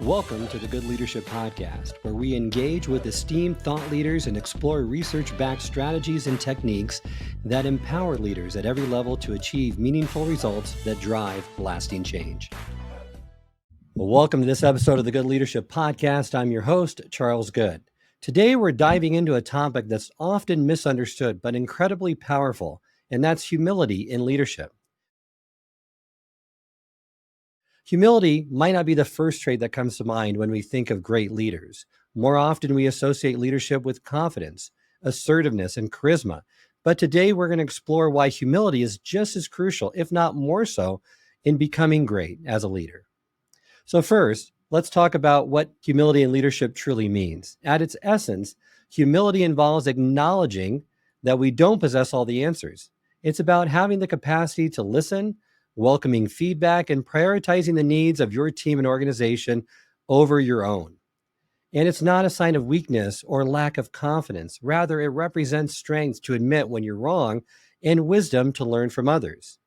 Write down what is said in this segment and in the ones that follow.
Welcome to the Good Leadership Podcast, where we engage with esteemed thought leaders and explore research-backed strategies and techniques that empower leaders at every level to achieve meaningful results that drive lasting change. Well, welcome to this episode of the Good Leadership Podcast. I'm your host, Charles Good. Today, we're diving into a topic that's often misunderstood but incredibly powerful, and that's humility in leadership. Humility might not be the first trait that comes to mind when we think of great leaders. More often, we associate leadership with confidence, assertiveness, and charisma. But today, we're going to explore why humility is just as crucial, if not more so, in becoming great as a leader. So first, let's talk about what humility in leadership truly means. At its essence, humility involves acknowledging that we don't possess all the answers. It's about having the capacity to listen, welcoming feedback, and prioritizing the needs of your team and organization over your own. And it's not a sign of weakness or lack of confidence. Rather, it represents strength to admit when you're wrong and wisdom to learn from others.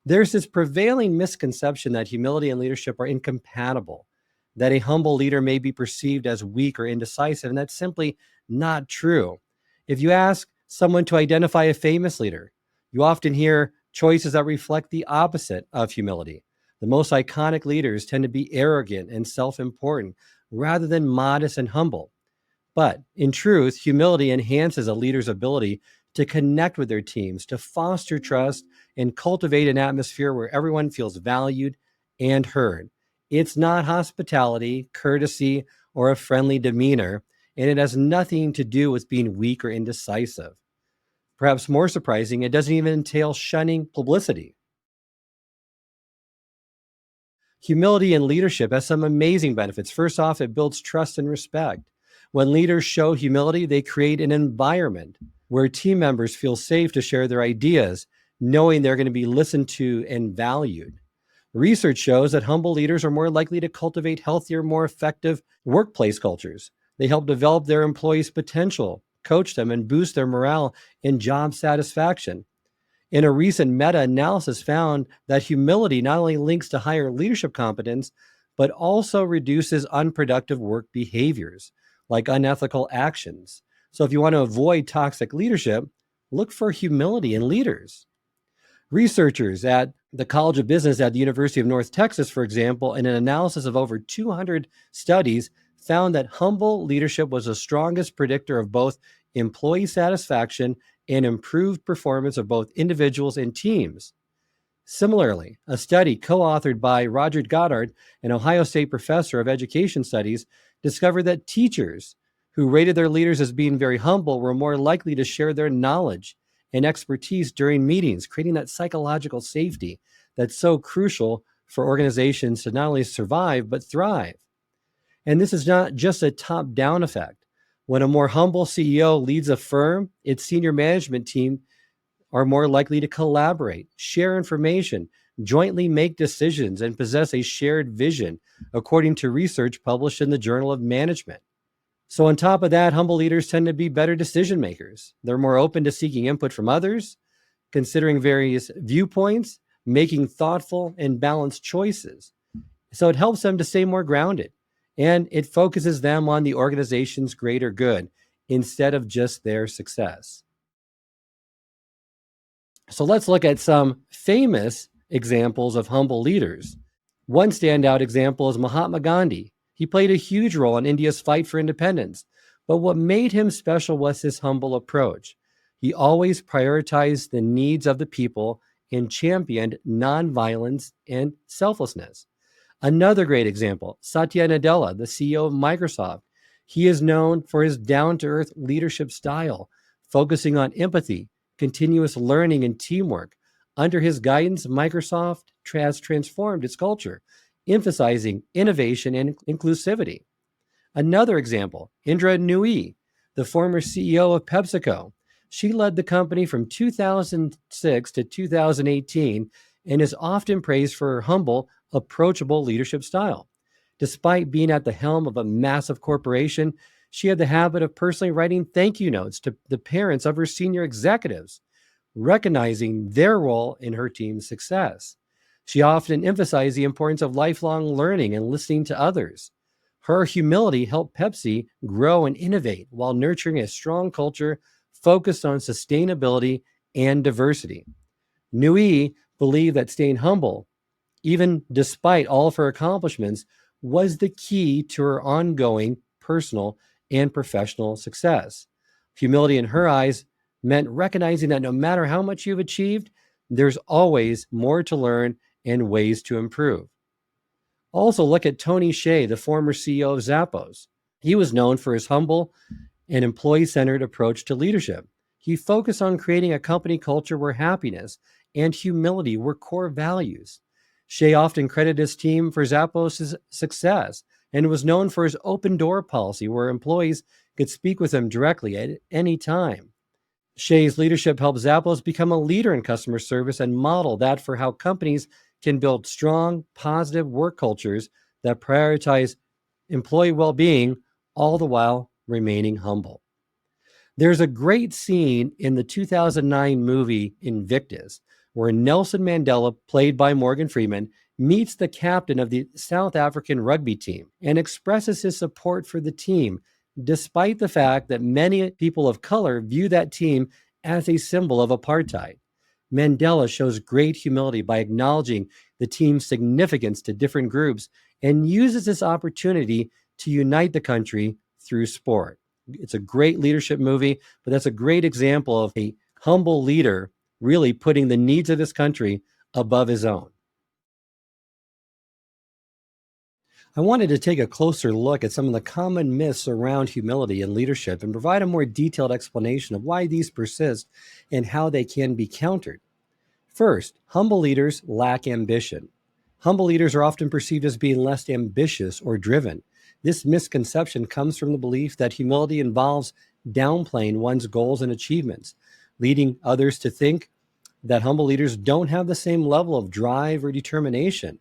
There's this prevailing misconception that humility and leadership are incompatible, that a humble leader may be perceived as weak or indecisive, and that's simply not true. If you ask someone to identify a famous leader, you often hear choices that reflect the opposite of humility. The most iconic leaders tend to be arrogant and self-important rather than modest and humble. But in truth, humility enhances a leader's ability to connect with their teams, to foster trust, and cultivate an atmosphere where everyone feels valued and heard. It's not hospitality, courtesy, or a friendly demeanor, and it has nothing to do with being weak or indecisive. Perhaps more surprising, it doesn't even entail shunning publicity. Humility in leadership has some amazing benefits. First off, it builds trust and respect. When leaders show humility, they create an environment where team members feel safe to share their ideas, knowing they're going to be listened to and valued. Research shows that humble leaders are more likely to cultivate healthier, more effective workplace cultures. They help develop their employees' potential, coach them, and boost their morale and job satisfaction. In a recent meta-analysis found that humility not only links to higher leadership competence, but also reduces unproductive work behaviors, like unethical actions. So if you want to avoid toxic leadership, look for humility in leaders. Researchers at the College of Business at the University of North Texas, for example, in an analysis of over 200 studies, found that humble leadership was the strongest predictor of both employee satisfaction and improved performance of both individuals and teams. Similarly, a study co-authored by Roger Goddard, an Ohio State professor of education studies, discovered that teachers who rated their leaders as being very humble were more likely to share their knowledge and expertise during meetings, creating that psychological safety that's so crucial for organizations to not only survive, but thrive. And this is not just a top-down effect. When a more humble CEO leads a firm, its senior management team are more likely to collaborate, share information, jointly make decisions, and possess a shared vision, according to research published in the Journal of Management. So on top of that, humble leaders tend to be better decision makers. They're more open to seeking input from others, considering various viewpoints, making thoughtful and balanced choices. So it helps them to stay more grounded, and it focuses them on the organization's greater good instead of just their success. So let's look at some famous examples of humble leaders. One standout example is Mahatma Gandhi. He played a huge role in India's fight for independence, but what made him special was his humble approach. He always prioritized the needs of the people and championed nonviolence and selflessness. Another great example, Satya Nadella, the CEO of Microsoft. He is known for his down-to-earth leadership style, focusing on empathy, continuous learning, and teamwork. Under his guidance, Microsoft has transformed its culture, emphasizing innovation and inclusivity. Another example, Indra Nooyi, the former CEO of PepsiCo. She led the company from 2006 to 2018 and is often praised for her humble, approachable leadership style. Despite being at the helm of a massive corporation, she had the habit of personally writing thank you notes to the parents of her senior executives, recognizing their role in her team's success. She often emphasized the importance of lifelong learning and listening to others. Her humility helped Pepsi grow and innovate while nurturing a strong culture focused on sustainability and diversity. Nui believed that staying humble, even despite all of her accomplishments, was the key to her ongoing personal and professional success. Humility in her eyes meant recognizing that no matter how much you've achieved, there's always more to learn and ways to improve. Also, look at Tony Hsieh, the former CEO of Zappos. He was known for his humble and employee centered approach to leadership. He focused on creating a company culture where happiness and humility were core values. Shea often credited his team for Zappos' success and was known for his open door policy where employees could speak with him directly at any time. Shea's leadership helped Zappos become a leader in customer service and model that for how companies can build strong, positive work cultures that prioritize employee well being, all the while remaining humble. There's a great scene in the 2009 movie Invictus where Nelson Mandela, played by Morgan Freeman, meets the captain of the South African rugby team and expresses his support for the team, despite the fact that many people of color view that team as a symbol of apartheid. Mandela shows great humility by acknowledging the team's significance to different groups and uses this opportunity to unite the country through sport. It's a great leadership movie, but that's a great example of a humble leader really putting the needs of this country above his own. I wanted to take a closer look at some of the common myths around humility and leadership and provide a more detailed explanation of why these persist and how they can be countered. First, humble leaders lack ambition. Humble leaders are often perceived as being less ambitious or driven. This misconception comes from the belief that humility involves downplaying one's goals and achievements, leading others to think that humble leaders don't have the same level of drive or determination,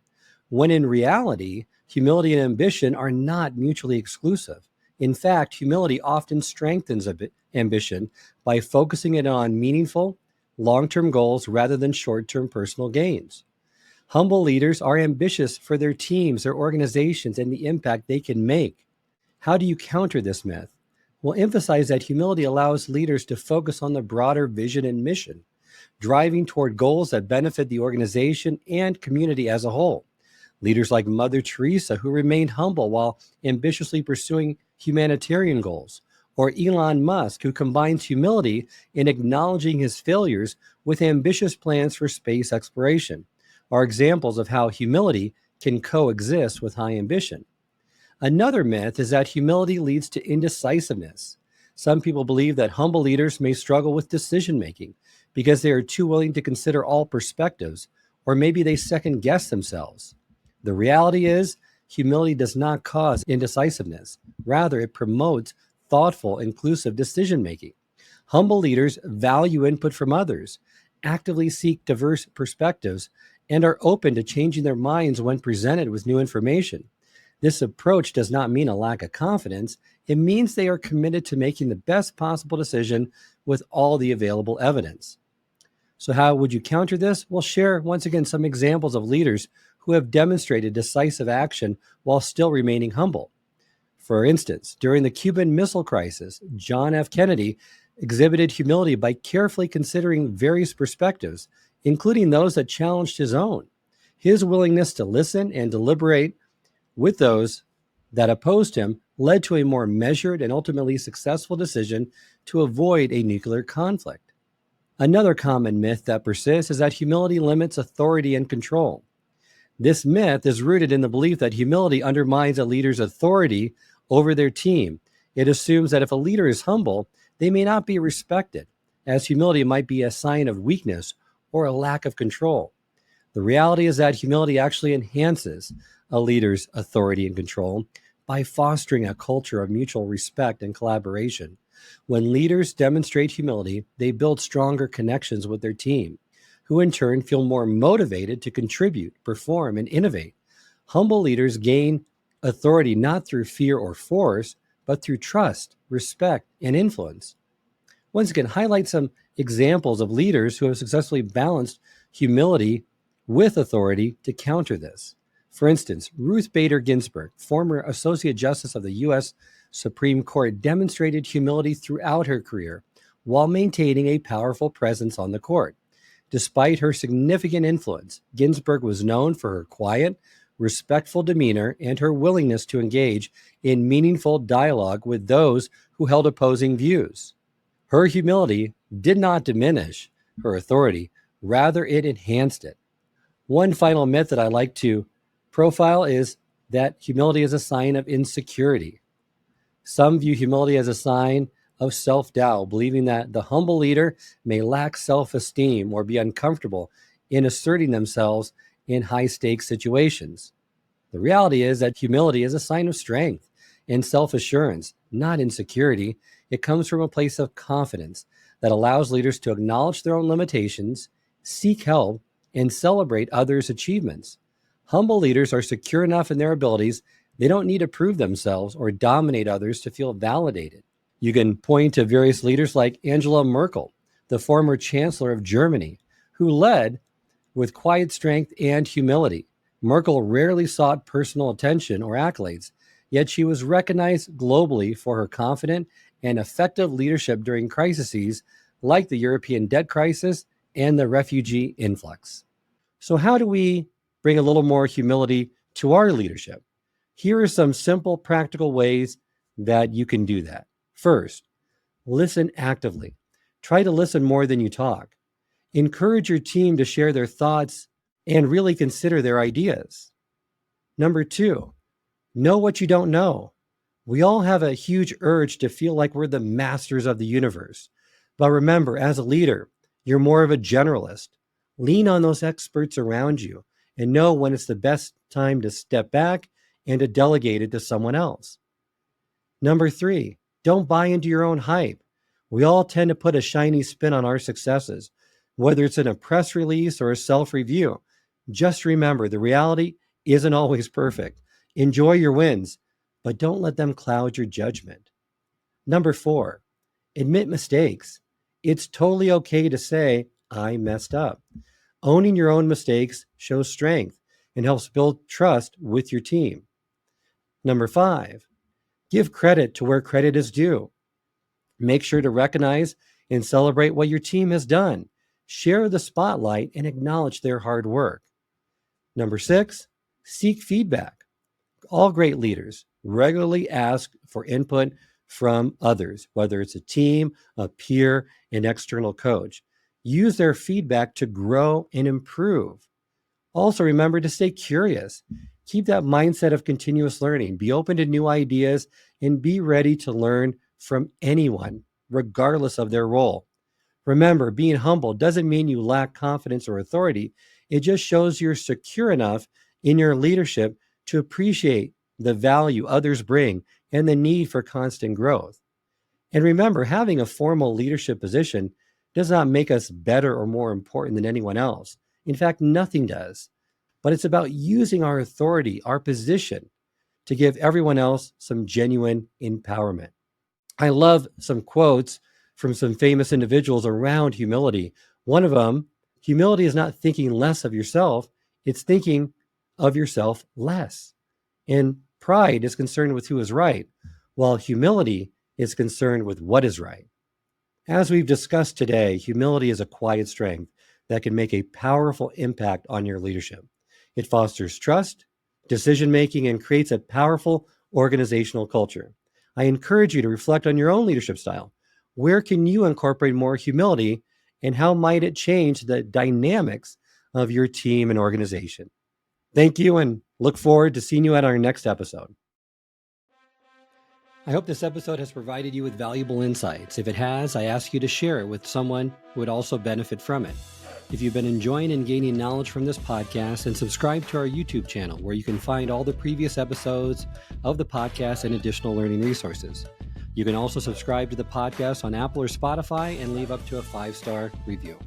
when in reality, humility and ambition are not mutually exclusive. In fact, humility often strengthens ambition by focusing it on meaningful, long term goals rather than short term personal gains. Humble leaders are ambitious for their teams, their organizations, and the impact they can make. How do you counter this myth? Well, emphasize that humility allows leaders to focus on the broader vision and mission, driving toward goals that benefit the organization and community as a whole. Leaders like Mother Teresa, who remained humble while ambitiously pursuing humanitarian goals, or Elon Musk, who combines humility in acknowledging his failures with ambitious plans for space exploration, are examples of how humility can coexist with high ambition. Another myth is that humility leads to indecisiveness. Some people believe that humble leaders may struggle with decision making because they are too willing to consider all perspectives, or maybe they second guess themselves. The reality is, humility does not cause indecisiveness. Rather, it promotes thoughtful, inclusive decision making. Humble leaders value input from others, actively seek diverse perspectives, and are open to changing their minds when presented with new information. This approach does not mean a lack of confidence. It means they are committed to making the best possible decision with all the available evidence. So, how would you counter this? We'll share once again some examples of leaders who have demonstrated decisive action while still remaining humble. For instance, during the Cuban Missile Crisis, John F. Kennedy exhibited humility by carefully considering various perspectives, including those that challenged his own. His willingness to listen and deliberate with those that opposed him led to a more measured and ultimately successful decision to avoid a nuclear conflict. Another common myth that persists is that humility limits authority and control. This myth is rooted in the belief that humility undermines a leader's authority over their team. It assumes that if a leader is humble, they may not be respected, as humility might be a sign of weakness or a lack of control. The reality is that humility actually enhances a leader's authority and control by fostering a culture of mutual respect and collaboration. When leaders demonstrate humility, they build stronger connections with their team, who in turn feel more motivated to contribute, perform, and innovate. Humble leaders gain authority not through fear or force, but through trust, respect, and influence. Once again, highlight some examples of leaders who have successfully balanced humility with authority to counter this. For instance, Ruth Bader Ginsburg, former Associate Justice of the U.S. Supreme Court, demonstrated humility throughout her career while maintaining a powerful presence on the court. Despite her significant influence, Ginsburg was known for her quiet, respectful demeanor and her willingness to engage in meaningful dialogue with those who held opposing views. Her humility did not diminish her authority, rather, it enhanced it. One final myth that I like to profile is that humility is a sign of insecurity. Some view humility as a sign of self-doubt, believing that the humble leader may lack self-esteem or be uncomfortable in asserting themselves in high-stakes situations. The reality is that humility is a sign of strength and self-assurance, not insecurity. It comes from a place of confidence that allows leaders to acknowledge their own limitations, seek help, and celebrate others' achievements. Humble leaders are secure enough in their abilities. They don't need to prove themselves or dominate others to feel validated. You can point to various leaders like Angela Merkel, the former Chancellor of Germany, who led with quiet strength and humility. Merkel rarely sought personal attention or accolades, yet she was recognized globally for her confident and effective leadership during crises like the European debt crisis and the refugee influx. So how do we bring a little more humility to our leadership? Here are some simple, practical ways that you can do that. First, listen actively. Try to listen more than you talk. Encourage your team to share their thoughts and really consider their ideas. Number two, know what you don't know. We all have a huge urge to feel like we're the masters of the universe. But remember, as a leader, you're more of a generalist. Lean on those experts around you and know when it's the best time to step back and to delegate it to someone else. Number three, don't buy into your own hype. We all tend to put a shiny spin on our successes, whether it's in a press release or a self-review. Just remember, the reality isn't always perfect. Enjoy your wins, but don't let them cloud your judgment. Number four, admit mistakes. It's totally okay to say, I messed up. Owning your own mistakes shows strength and helps build trust with your team. Number five, give credit to where credit is due. Make sure to recognize and celebrate what your team has done. Share the spotlight and acknowledge their hard work. Number six, seek feedback. All great leaders regularly ask for input from others, whether it's a team, a peer, an external coach. Use their feedback to grow and improve. Also, remember to stay curious. Keep that mindset of continuous learning. Be open to new ideas and be ready to learn from anyone, regardless of their role. Remember, being humble doesn't mean you lack confidence or authority. It just shows you're secure enough in your leadership to appreciate the value others bring and the need for constant growth. And remember, having a formal leadership position does not make us better or more important than anyone else. In fact, nothing does. But it's about using our authority, our position, to give everyone else some genuine empowerment. I love some quotes from some famous individuals around humility. One of them, humility is not thinking less of yourself, it's thinking of yourself less. And pride is concerned with who is right, while humility is concerned with what is right. As we've discussed today, humility is a quiet strength that can make a powerful impact on your leadership. It fosters trust, decision-making, and creates a powerful organizational culture. I encourage you to reflect on your own leadership style. Where can you incorporate more humility, and how might it change the dynamics of your team and organization? Thank you, and look forward to seeing you at our next episode. I hope this episode has provided you with valuable insights. If it has, I ask you to share it with someone who would also benefit from it. If you've been enjoying and gaining knowledge from this podcast, then subscribe to our YouTube channel, where you can find all the previous episodes of the podcast and additional learning resources. You can also subscribe to the podcast on Apple or Spotify and leave up to a 5-star review.